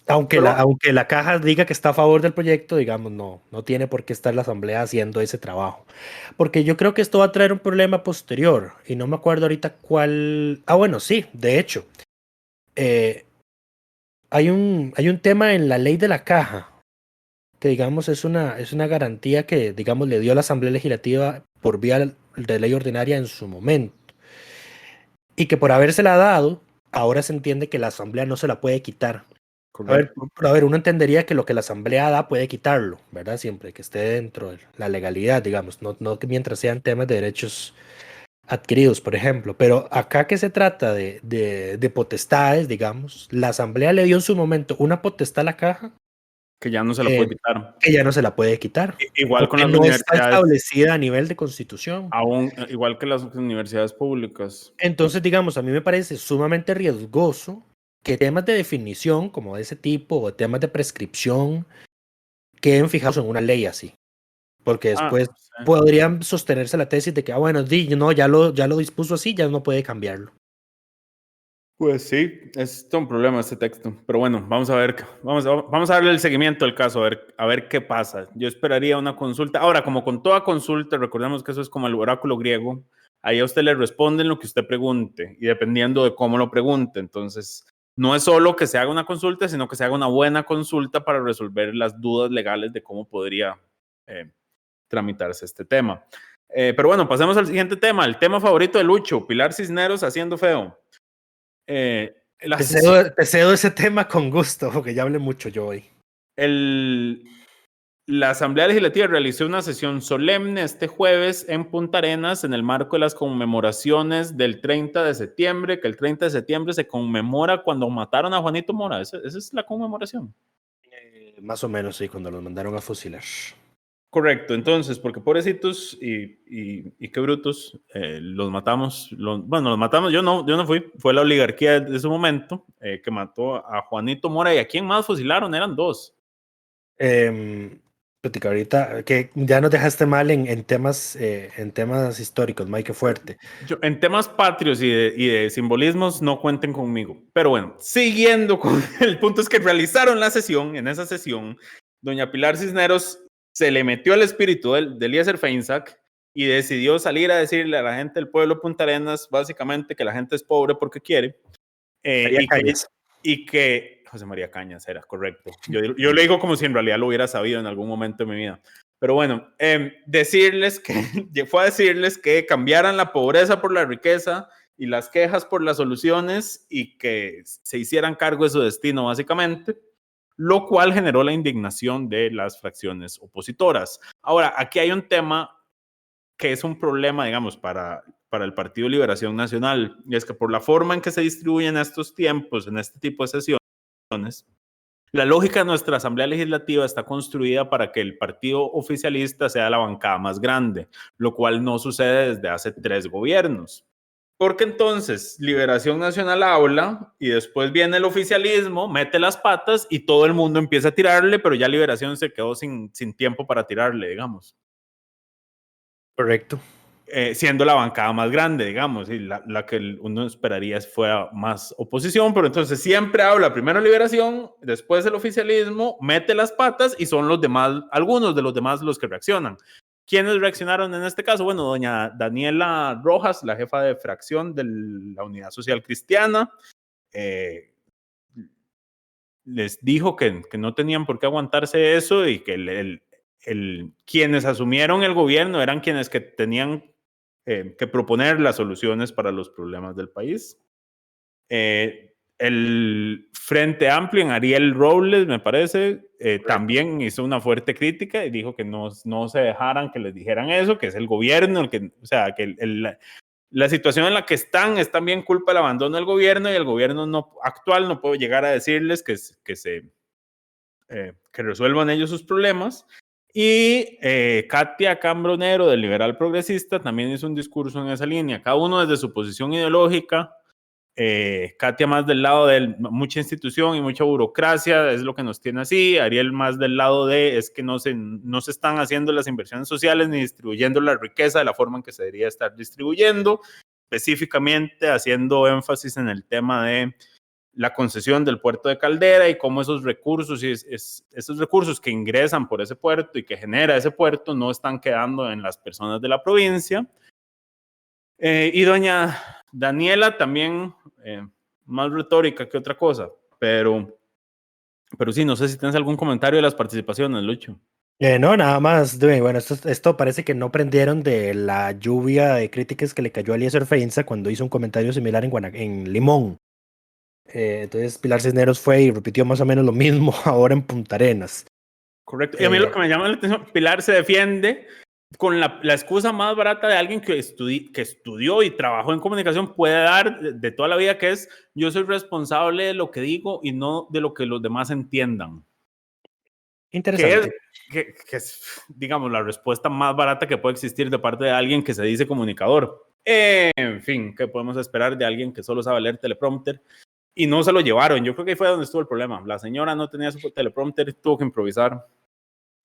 Aunque la caja diga que está a favor del proyecto, digamos, no tiene por qué estar la asamblea haciendo ese trabajo. Porque yo creo que esto va a traer un problema posterior y no me acuerdo ahorita cuál... bueno, sí, de hecho. Hay un tema en la ley de la caja que, digamos, es una garantía que, digamos, le dio a la Asamblea Legislativa por vía de ley ordinaria en su momento. Y que por habérsela dado, ahora se entiende que la Asamblea no se la puede quitar. A ver, uno entendería que lo que la Asamblea da puede quitarlo, ¿verdad? Siempre que esté dentro de la legalidad, digamos, no que mientras sean temas de derechos adquiridos, por ejemplo. Pero acá que se trata de potestades, digamos, la Asamblea le dio en su momento una potestad a la caja que ya no se la puede quitar. Que ya no se la puede quitar. Igual con las no universidades. Está establecida a nivel de constitución. Igual que las universidades públicas. Entonces, digamos, a mí me parece sumamente riesgoso que temas de definición como de ese tipo o temas de prescripción queden fijados en una ley así. Porque después podrían sostenerse la tesis de que, ya lo dispuso así, ya no puede cambiarlo. Pues sí, es todo un problema este texto. Pero bueno, vamos a darle el seguimiento al caso, a ver qué pasa. Yo esperaría una consulta. Ahora, como con toda consulta, recordemos que eso es como el oráculo griego. Ahí a usted le responden lo que usted pregunte y dependiendo de cómo lo pregunte. Entonces, no es solo que se haga una consulta, sino que se haga una buena consulta para resolver las dudas legales de cómo podría tramitarse este tema. Pero bueno, pasemos al siguiente tema. El tema favorito de Lucho, Pilar Cisneros haciendo feo. Te cedo ese tema con gusto, porque ya hablé mucho yo hoy. La Asamblea Legislativa realizó una sesión solemne este jueves en Punta Arenas en el marco de las conmemoraciones del 30 de septiembre, que el 30 de septiembre se conmemora cuando mataron a Juanito Mora. Esa es la conmemoración. Más o menos, sí, cuando los mandaron a fusilar. Correcto, entonces, porque pobrecitos y qué brutos, los matamos, los matamos, yo no fui, fue la oligarquía de su momento que mató a Juanito Mora. ¿Y a quién más fusilaron? Eran dos. Platica ahorita, que ya nos dejaste mal en temas históricos, Mike, qué fuerte. En temas patrios y de simbolismos no cuenten conmigo, pero bueno, siguiendo con el punto es que realizaron la sesión, en esa sesión, doña Pilar Cisneros se le metió el espíritu de Eliezer Feinsack y decidió salir a decirle a la gente del pueblo de Punta Arenas, básicamente, que la gente es pobre porque quiere. Y que José María Cañas era correcto. Yo le digo como si en realidad lo hubiera sabido en algún momento de mi vida. Pero bueno, fue a decirles que cambiaran la pobreza por la riqueza y las quejas por las soluciones y que se hicieran cargo de su destino, básicamente, lo cual generó la indignación de las fracciones opositoras. Ahora, aquí hay un tema que es un problema, digamos, para el Partido Liberación Nacional, y es que por la forma en que se distribuyen estos tiempos, en este tipo de sesiones, la lógica de nuestra Asamblea Legislativa está construida para que el partido oficialista sea la bancada más grande, lo cual no sucede desde hace 3 gobiernos. Porque entonces Liberación Nacional habla y después viene el oficialismo, mete las patas y todo el mundo empieza a tirarle, pero ya Liberación se quedó sin tiempo para tirarle, digamos. Correcto. Siendo la bancada más grande, digamos, y la que uno esperaría fuera más oposición, pero entonces siempre habla primero Liberación, después el oficialismo, mete las patas y son los demás, algunos de los demás los que reaccionan. ¿Quiénes reaccionaron en este caso? Bueno, doña Daniela Rojas, la jefa de fracción de la Unidad Social Cristiana, les dijo que no tenían por qué aguantarse eso y que quienes asumieron el gobierno eran quienes que tenían que proponer las soluciones para los problemas del país. El Frente Amplio en Ariel Robles, me parece, también hizo una fuerte crítica y dijo que no se dejaran que les dijeran eso, que es el gobierno, la situación en la que están es también culpa del abandono del gobierno y el gobierno actual no puede llegar a decirles que resuelvan ellos sus problemas. Y Katia Cambronero, del Liberal Progresista, también hizo un discurso en esa línea, cada uno desde su posición ideológica. Katia más del lado de mucha institución y mucha burocracia, es lo que nos tiene así. Ariel más del lado de es que no se están haciendo las inversiones sociales ni distribuyendo la riqueza de la forma en que se debería estar distribuyendo, específicamente haciendo énfasis en el tema de la concesión del puerto de Caldera y cómo esos recursos esos recursos que ingresan por ese puerto y que genera ese puerto no están quedando en las personas de la provincia. Y doña Daniela también, más retórica que otra cosa, pero sí, no sé si tienes algún comentario de las participaciones, Lucho. No, nada más. Bueno, esto parece que no prendieron de la lluvia de críticas que le cayó a Eliezer Feinsack cuando hizo un comentario similar en Limón. Entonces Pilar Cisneros fue y repitió más o menos lo mismo ahora en Punta Arenas. Correcto. Y a mí lo que me llama la atención, Pilar se defiende con la excusa más barata de alguien que estudió y trabajó en comunicación puede dar de toda la vida, que es: yo soy responsable de lo que digo y no de lo que los demás entiendan. Interesante. Que es, digamos, la respuesta más barata que puede existir de parte de alguien que se dice comunicador. En fin, ¿qué podemos esperar de alguien que solo sabe leer teleprompter? Y no se lo llevaron. Yo creo que ahí fue donde estuvo el problema. La señora no tenía su teleprompter, tuvo que improvisar.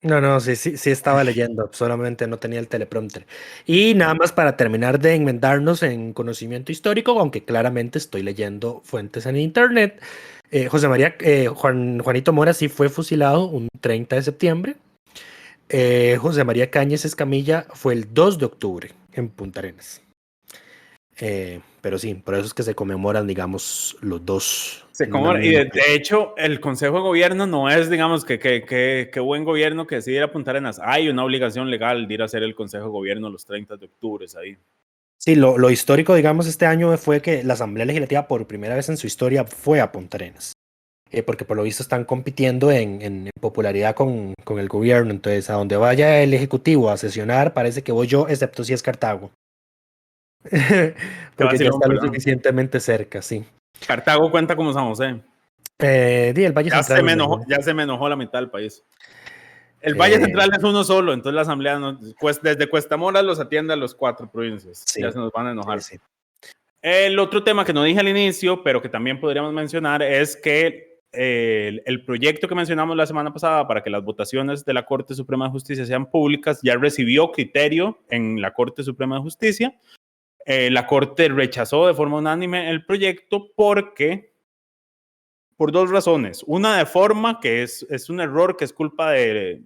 No, sí estaba leyendo, solamente no tenía el teleprompter. Y nada más para terminar de enmendarnos en conocimiento histórico, aunque claramente estoy leyendo fuentes en internet, Juanito Mora sí fue fusilado un 30 de septiembre. José María Cáñez Escamilla fue el 2 de octubre en Punta Arenas. Pero sí, por eso es que se conmemoran, digamos, los dos. Se conmemoran, y de hecho, el Consejo de Gobierno no es, digamos, que buen gobierno que decide ir a Punta Arenas. Hay una obligación legal de ir a hacer el Consejo de Gobierno los 30 de octubre ahí. Sí, lo histórico, digamos, este año fue que la Asamblea Legislativa por primera vez en su historia fue a Punta Arenas. porque por lo visto están compitiendo en popularidad con el gobierno. Entonces, a donde vaya el Ejecutivo a sesionar, parece que voy yo, excepto si es Cartago. Porque ya está lo suficientemente cerca, sí. Cartago cuenta como San José. El Valle Central. Ya se me enojó la mitad del país. El Valle Central es uno solo, entonces la asamblea desde Cuestamora los atiende a los 4 provincias. Sí, ya se nos van a enojar. Sí. El otro tema que no dije al inicio, pero que también podríamos mencionar, es que el proyecto que mencionamos la semana pasada para que las votaciones de la Corte Suprema de Justicia sean públicas ya recibió criterio en la Corte Suprema de Justicia. La Corte rechazó de forma unánime el proyecto por 2 razones. Una de forma, que es un error que es culpa de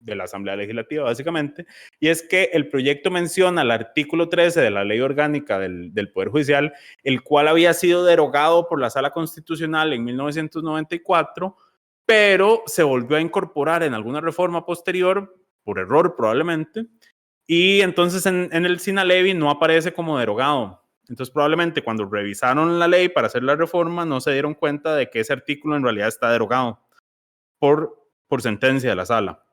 la Asamblea Legislativa, básicamente, y es que el proyecto menciona el artículo 13 de la Ley Orgánica del Poder Judicial, el cual había sido derogado por la Sala Constitucional en 1994, pero se volvió a incorporar en alguna reforma posterior, por error probablemente, y entonces en el Sinalevi no aparece como derogado. Entonces probablemente cuando revisaron la ley para hacer la reforma no se dieron cuenta de que ese artículo en realidad está derogado por sentencia de la sala.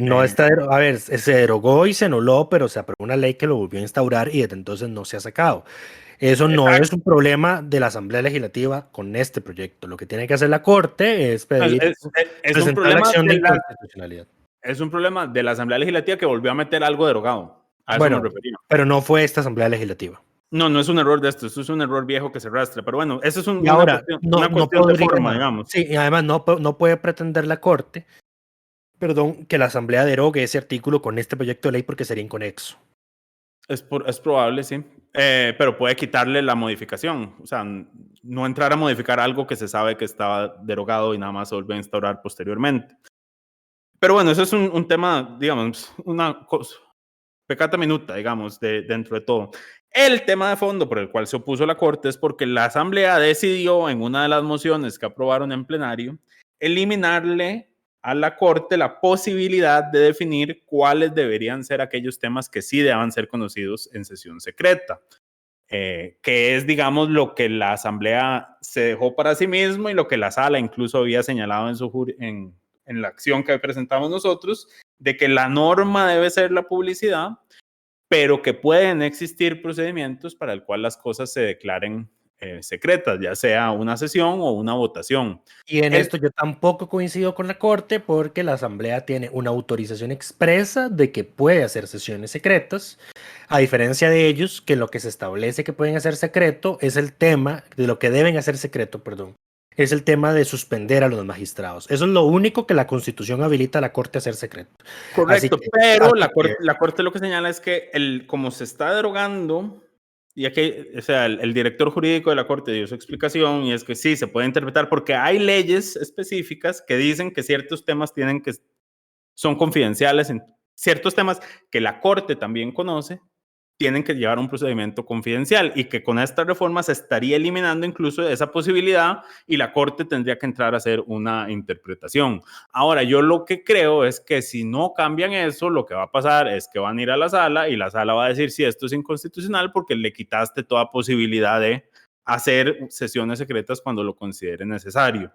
No está a ver, se derogó y se anuló, pero se aprobó una ley que lo volvió a instaurar y desde entonces no se ha sacado. Eso no es un problema de la Asamblea Legislativa con este proyecto. Lo que tiene que hacer la Corte es pedir presentar la acción de inconstitucionalidad. Es un problema de la Asamblea Legislativa que volvió a meter algo derogado. A eso me refería. Pero no fue esta Asamblea Legislativa. No es un error de esto es un error viejo que se arrastra. Pero bueno, eso es una cuestión de forma, digamos. Sí, y además no puede pretender la Corte, que la Asamblea derogue ese artículo con este proyecto de ley porque sería inconexo. Es probable, sí. Pero puede quitarle la modificación. O sea, no entrar a modificar algo que se sabe que estaba derogado y nada más se vuelve a instaurar posteriormente. Pero bueno, eso es un tema, digamos, una cosa, pecata minuta, digamos, dentro de todo. El tema de fondo por el cual se opuso la Corte es porque la Asamblea decidió en una de las mociones que aprobaron en plenario eliminarle a la Corte la posibilidad de definir cuáles deberían ser aquellos temas que sí deban ser conocidos en sesión secreta, que es, digamos, lo que la Asamblea se dejó para sí mismo y lo que la Sala incluso había señalado en la acción que presentamos nosotros, de que la norma debe ser la publicidad, pero que pueden existir procedimientos para el cual las cosas se declaren secretas, ya sea una sesión o una votación. Y en esto yo tampoco coincido con la Corte porque la Asamblea tiene una autorización expresa de que puede hacer sesiones secretas, a diferencia de ellos, que lo que se establece que pueden hacer secreto es el tema, de lo que deben hacer secreto, perdón, es el tema de suspender a los magistrados. Eso es lo único que la Constitución habilita a la Corte a hacer secreto. Correcto, pero la Corte lo que señala es que como se está derogando, y aquí, o sea, el director jurídico de la Corte dio su explicación, y es que sí, se puede interpretar porque hay leyes específicas que dicen que ciertos temas son confidenciales, en ciertos temas que la Corte también conoce, tienen que llevar un procedimiento confidencial y que con esta reforma se estaría eliminando incluso esa posibilidad y la Corte tendría que entrar a hacer una interpretación. Ahora, yo lo que creo es que si no cambian eso, lo que va a pasar es que van a ir a la Sala y la Sala va a decir si esto es inconstitucional porque le quitaste toda posibilidad de hacer sesiones secretas cuando lo considere necesario.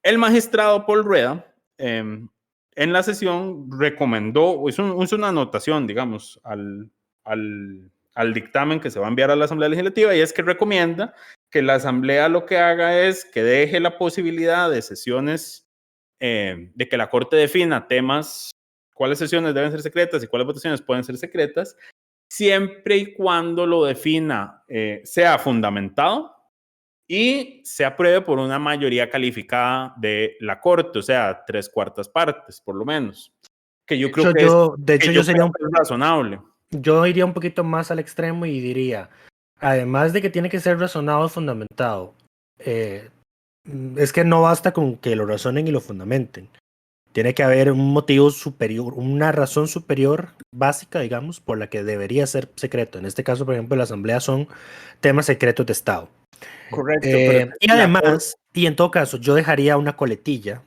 El magistrado Paul Rueda, en la sesión, recomendó, hizo una anotación, digamos, al dictamen que se va a enviar a la Asamblea Legislativa, y es que recomienda que la Asamblea lo que haga es que deje la posibilidad de sesiones, de que la Corte defina temas, cuáles sesiones deben ser secretas y cuáles votaciones pueden ser secretas, siempre y cuando lo defina sea fundamentado y se apruebe por una mayoría calificada de la Corte, o sea, 3/4 partes, por lo menos. Que yo creo que sería razonable. Yo iría un poquito más al extremo y diría, además de que tiene que ser razonado y fundamentado, es que no basta con que lo razonen y lo fundamenten. Tiene que haber un motivo superior, una razón superior básica, digamos, por la que debería ser secreto. En este caso, por ejemplo, la Asamblea son temas secretos de Estado. Correcto. Y además, y en todo caso, yo dejaría una coletilla,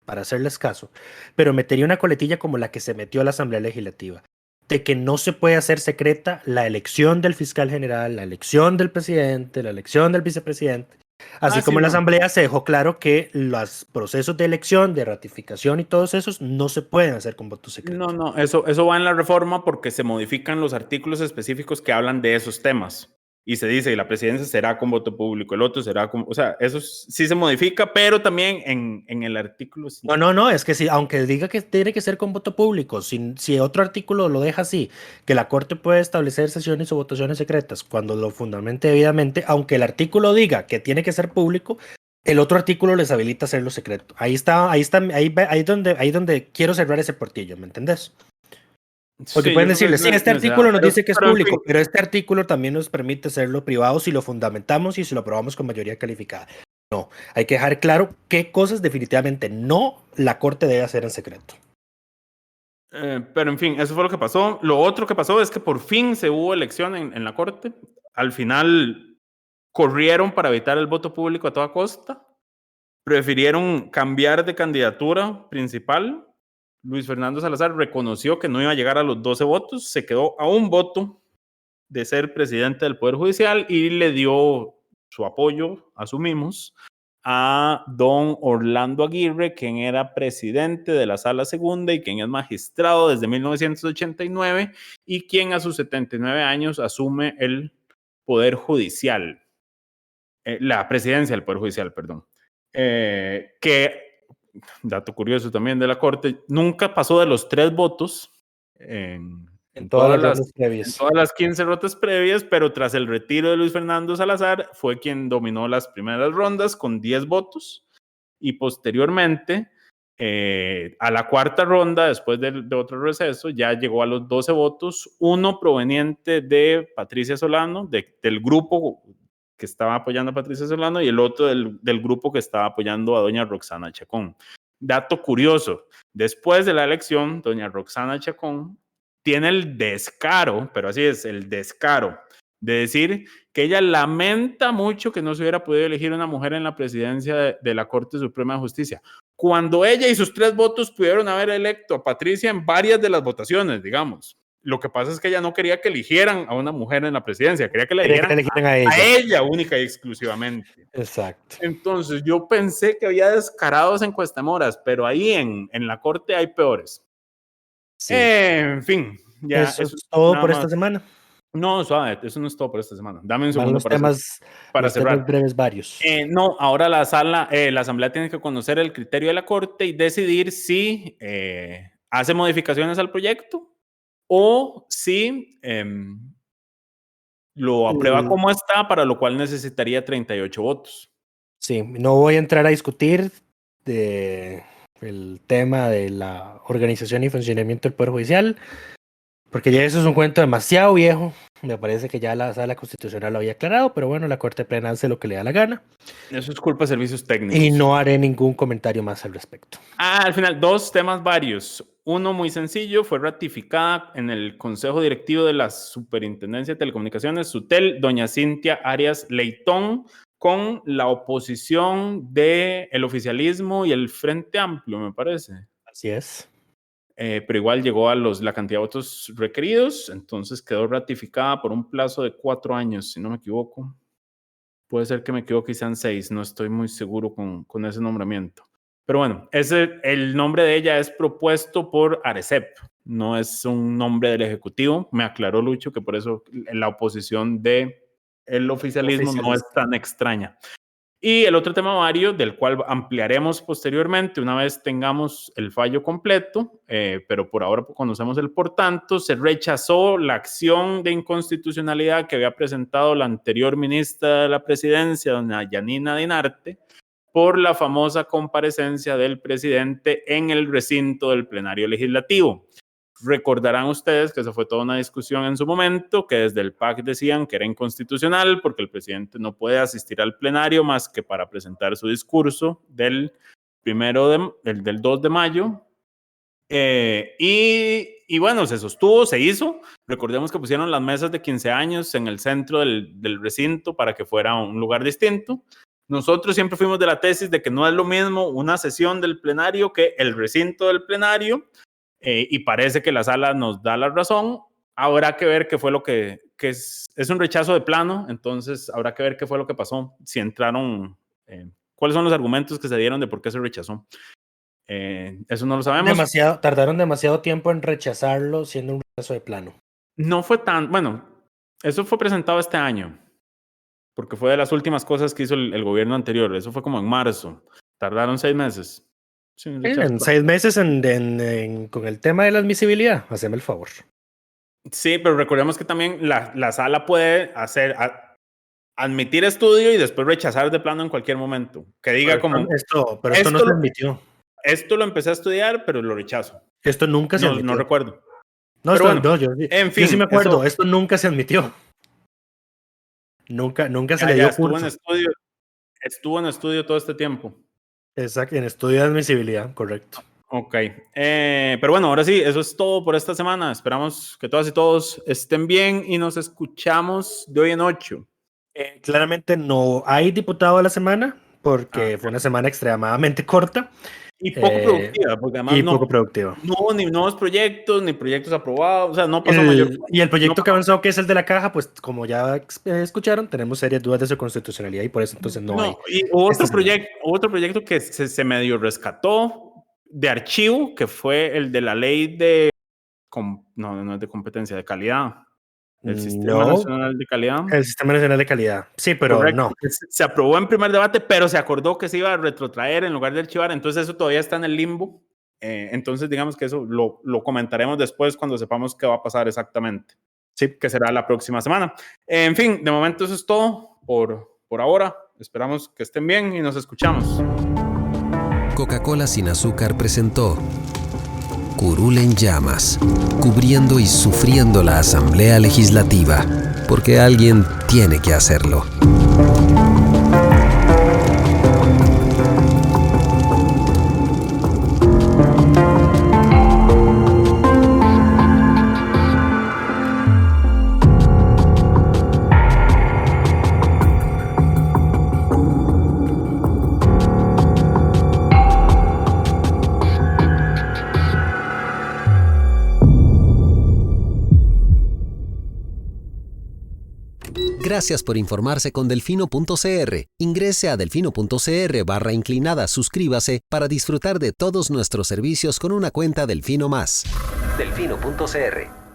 para hacerles caso, pero metería una coletilla como la que se metió a la Asamblea Legislativa, de que no se puede hacer secreta la elección del fiscal general, la elección del presidente, la elección del vicepresidente, Así como sí, en la no. Asamblea se dejó claro que los procesos de elección, de ratificación y todos esos no se pueden hacer con voto secreto. No, eso va en la reforma porque se modifican los artículos específicos que hablan de esos temas. Y se dice, la presidencia será con voto público, el otro será con... O sea, eso sí se modifica, pero también en el artículo... Sí. No, es que si, aunque diga que tiene que ser con voto público, si otro artículo lo deja así, que la Corte puede establecer sesiones o votaciones secretas cuando lo fundamente debidamente, aunque el artículo diga que tiene que ser público, el otro artículo les habilita hacerlo secreto. Ahí es donde quiero cerrar ese portillo, ¿me entendés? Porque Sí, pueden yo creo que decirle, sí, este es artículo nos pero- dice que es pero, en público, fin, pero este artículo también nos permite hacerlo privado si lo fundamentamos y si lo aprobamos con mayoría calificada. No, hay que dejar claro qué cosas definitivamente no la Corte debe hacer en secreto. pero en fin, eso fue lo que pasó. Lo otro que pasó es que por fin se hubo elección en la Corte. Al final corrieron para evitar el voto público a toda costa. Prefirieron cambiar de candidatura principal. Luis Fernando Salazar reconoció que no iba a llegar a los 12 votos, se quedó a un voto de ser presidente del Poder Judicial y le dio su apoyo, asumimos, a don Orlando Aguirre, quien era presidente de la Sala Segunda y quien es magistrado desde 1989 y quien a sus 79 años asume el Poder Judicial, la presidencia del Poder Judicial, perdón. Que, dato curioso también de la Corte, nunca pasó de los 3 votos en todas las rondas previas. en todas las 15 rondas previas, pero tras el retiro de Luis Fernando Salazar fue quien dominó las primeras rondas con 10 votos y posteriormente a la cuarta ronda, después de otro receso, ya llegó a los 12 votos, uno proveniente de Patricia Solano, del grupo que estaba apoyando a Patricia Solano y el otro del grupo que estaba apoyando a doña Roxana Chacón. Dato curioso, después de la elección, doña Roxana Chacón tiene el descaro, pero así es, el descaro, de decir que ella lamenta mucho que no se hubiera podido elegir una mujer en la presidencia de la Corte Suprema de Justicia, cuando ella y sus 3 votos pudieron haber electo a Patricia en varias de las votaciones, digamos. Lo que pasa es que ella no quería que eligieran a una mujer en la presidencia, quería que la eligieran a ella única y exclusivamente. Exacto. Entonces yo pensé que había descarados encuestamoras, pero ahí en la Corte hay peores. Sí. En fin, ya eso es todo por más. Esta semana. No, suave, eso no es todo por esta semana. Dame un Van segundo los temas cerrar. Breves varios. No, ahora la Asamblea tiene que conocer el criterio de la Corte y decidir si hace modificaciones al proyecto o si lo aprueba como está, para lo cual necesitaría 38 votos. Sí, no voy a entrar a discutir el tema de la organización y funcionamiento del Poder Judicial, porque ya eso es un cuento demasiado viejo. Me parece que ya la Sala Constitucional lo había aclarado, pero bueno, la Corte Plena hace lo que le da la gana. Eso es culpa de servicios técnicos. Y no haré ningún comentario más al respecto. Al final, 2 temas varios. Uno muy sencillo, fue ratificada en el Consejo Directivo de la Superintendencia de Telecomunicaciones, SUTEL, doña Cintia Arias Leitón, con la oposición del oficialismo y el Frente Amplio, me parece. Así es. Pero igual llegó a la cantidad de votos requeridos, entonces quedó ratificada por un plazo de 4 años, si no me equivoco. Puede ser que me equivoque y sean 6, no estoy muy seguro con ese nombramiento. Pero bueno, el nombre de ella es propuesto por Arecep, no es un nombre del Ejecutivo. Me aclaró Lucho que por eso la oposición del oficialismo no es tan extraña. Y el otro tema varios, del cual ampliaremos posteriormente una vez tengamos el fallo completo, pero por ahora conocemos el por tanto, se rechazó la acción de inconstitucionalidad que había presentado la anterior ministra de la Presidencia, doña Yanina Dinarte, por la famosa comparecencia del presidente en el recinto del plenario legislativo. Recordarán ustedes que eso fue toda una discusión en su momento, que desde el PAC decían que era inconstitucional porque el presidente no puede asistir al plenario más que para presentar su discurso del 2 de mayo. Y bueno, se sostuvo, se hizo. Recordemos que pusieron las mesas de 15 años en el centro del recinto para que fuera un lugar distinto. Nosotros siempre fuimos de la tesis de que no es lo mismo una sesión del plenario que el recinto del plenario. Y parece que la sala nos da la razón. Habrá que ver qué fue lo que que es un rechazo de plano, entonces habrá que ver qué fue lo que pasó, si entraron, cuáles son los argumentos que se dieron de por qué se rechazó. Eso no lo sabemos. Tardaron demasiado tiempo en rechazarlo, siendo un rechazo de plano. No fue tan, bueno, eso fue presentado este año, porque fue de las últimas cosas que hizo el gobierno anterior, eso fue como en marzo, tardaron 6 meses. Sí, En 6 meses con el tema de la admisibilidad, haceme el favor. Sí, pero recordemos que también la sala puede admitir estudio y después rechazar de plano en cualquier momento. Que diga esto no se admitió. Esto lo empecé a estudiar, pero lo rechazo. Esto nunca se admitió. No recuerdo. En fin, yo sí me acuerdo. Esto nunca se admitió. Nunca se le dio curso. Estuvo en estudio todo este tiempo. Exacto, en estudio de admisibilidad, correcto. Ok, pero bueno, ahora sí, eso es todo por esta semana. Esperamos que todas y todos estén bien y nos escuchamos de hoy en 8. Claramente no hay diputado a la semana porque fue una semana extremadamente corta. Y poco productiva, porque además poco productiva. No hubo ni nuevos proyectos, ni proyectos aprobados, o sea, no pasó mayor. Y el proyecto que avanzó, que es el de la caja, pues como ya escucharon, tenemos serias dudas de su constitucionalidad y por eso entonces no hay. Y hubo otro proyecto que se medio rescató de archivo, que fue el de la ley de... No es de competencia, de calidad. El Sistema Nacional de Calidad. El Sistema Nacional de Calidad. Sí, pero correcto. No. Se aprobó en primer debate, pero se acordó que se iba a retrotraer en lugar de archivar. Entonces eso todavía está en el limbo. Entonces digamos que eso lo comentaremos después cuando sepamos qué va a pasar exactamente. Sí, que será la próxima semana. En fin, de momento eso es todo por ahora. Esperamos que estén bien y nos escuchamos. Coca-Cola sin azúcar presentó Curul en llamas, cubriendo y sufriendo la Asamblea Legislativa, porque alguien tiene que hacerlo. Gracias por informarse con Delfino.cr. Ingrese a Delfino.cr/inclinada, suscríbase para disfrutar de todos nuestros servicios con una cuenta Delfino Más. Delfino.cr